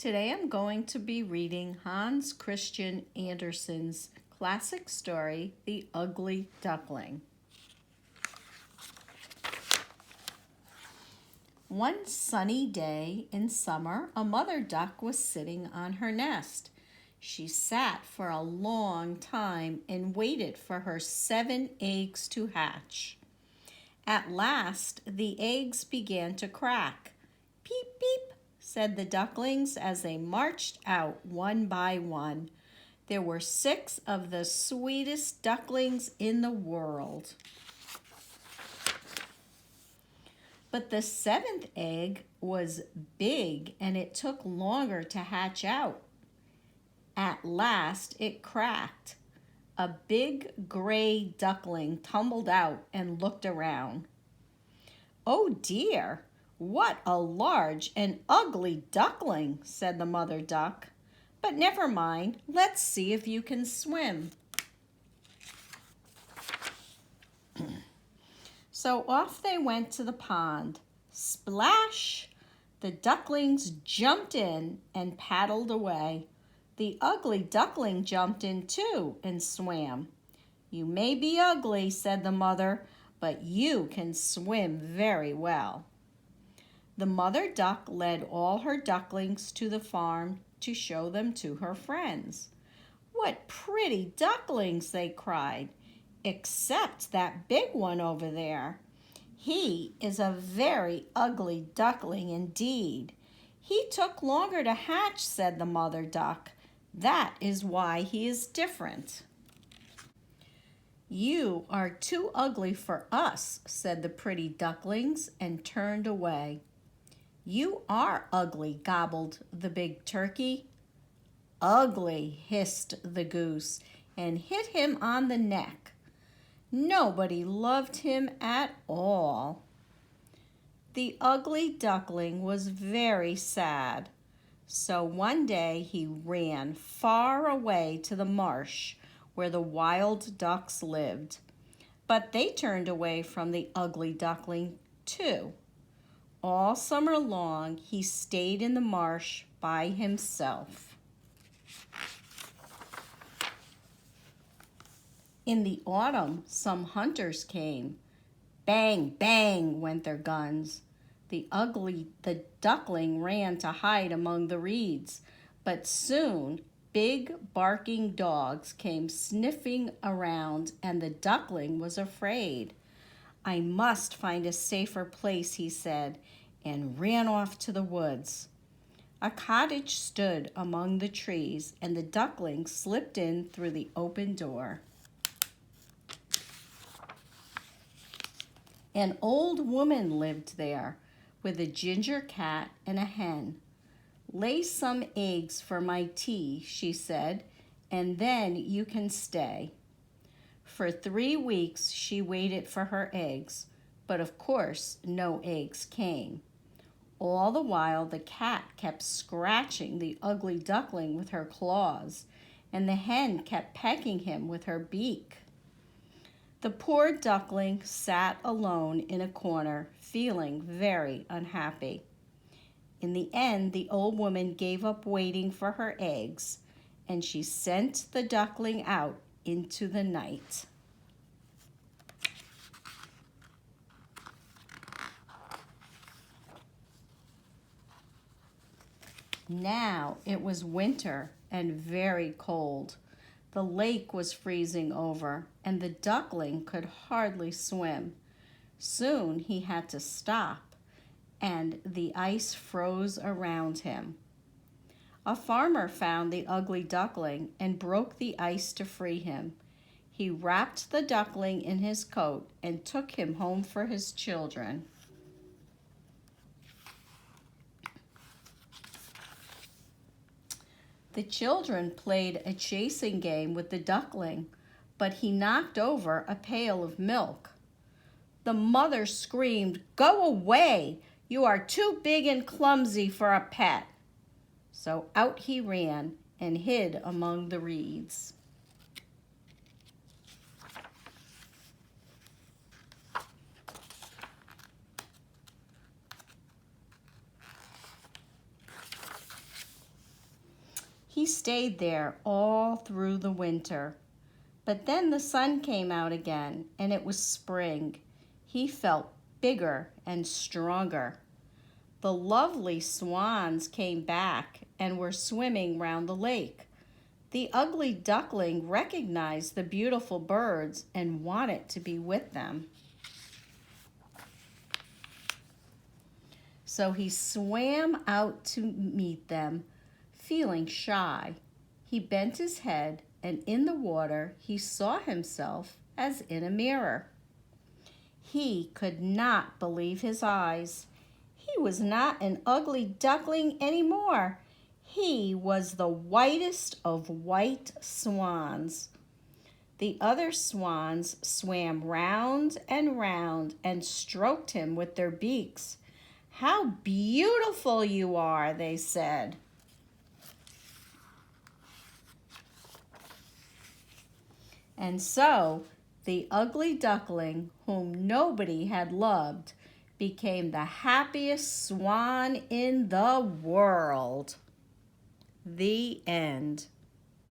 Today I'm going to be reading Hans Christian Andersen's classic story, The Ugly Duckling. One sunny day in summer, a mother duck was sitting on her nest. She sat for a long time and waited for her 7 eggs to hatch. At last, the eggs began to crack. Peep, peep, said the ducklings as they marched out one by one. There were 6 of the sweetest ducklings in the world. But the 7th egg was big and it took longer to hatch out. At last it cracked. A big gray duckling tumbled out and looked around. "Oh dear, what a large and ugly duckling," said the mother duck. "But never mind, let's see if you can swim." So off they went to the pond. Splash! The ducklings jumped in and paddled away. The ugly duckling jumped in too and swam. "You may be ugly," said the mother, "but you can swim very well." The mother duck led all her ducklings to the farm to show them to her friends. "What pretty ducklings!" they cried. "Except that big one over there. He is a very ugly duckling indeed. He took longer to hatch," said the mother duck. "That is why he is different." "You are too ugly for us," said the pretty ducklings and turned away. "You are ugly," gobbled the big turkey. "Ugly," hissed the goose and hit him on the neck. Nobody loved him at all. The ugly duckling was very sad. So one day he ran far away to the marsh where the wild ducks lived. But they turned away from the ugly duckling too. All summer long he stayed in the marsh by himself. In the autumn, some hunters came. Bang, bang went their guns. The duckling ran to hide among the reeds, but soon big barking dogs came sniffing around and the duckling was afraid. "I must find a safer place," he said, and ran off to the woods. A cottage stood among the trees and the duckling slipped in through the open door. An old woman lived there with a ginger cat and a hen. "Lay some eggs for my tea," she said, "and then you can stay." For 3 weeks she waited for her eggs, but of course no eggs came. All the while the cat kept scratching the ugly duckling with her claws, and the hen kept pecking him with her beak. The poor duckling sat alone in a corner, feeling very unhappy. In the end, the old woman gave up waiting for her eggs, and she sent the duckling out into the night. Now it was winter and very cold. The lake was freezing over, and the duckling could hardly swim. Soon he had to stop, and the ice froze around him. A farmer found the ugly duckling and broke the ice to free him. He wrapped the duckling in his coat and took him home for his children. The children played a chasing game with the duckling, but he knocked over a pail of milk. The mother screamed, "Go away! You are too big and clumsy for a pet." So out he ran and hid among the reeds. He stayed there all through the winter. But then the sun came out again, and it was spring. He felt bigger and stronger. The lovely swans came back and were swimming round the lake. The ugly duckling recognized the beautiful birds and wanted to be with them. So he swam out to meet them, feeling shy. He bent his head, and in the water he saw himself as in a mirror. He could not believe his eyes. He was not an ugly duckling anymore. He was the whitest of white swans. The other swans swam round and stroked him with their beaks. "How beautiful you are," they said. And so the ugly duckling, whom nobody had loved, became the happiest swan in the world. The end.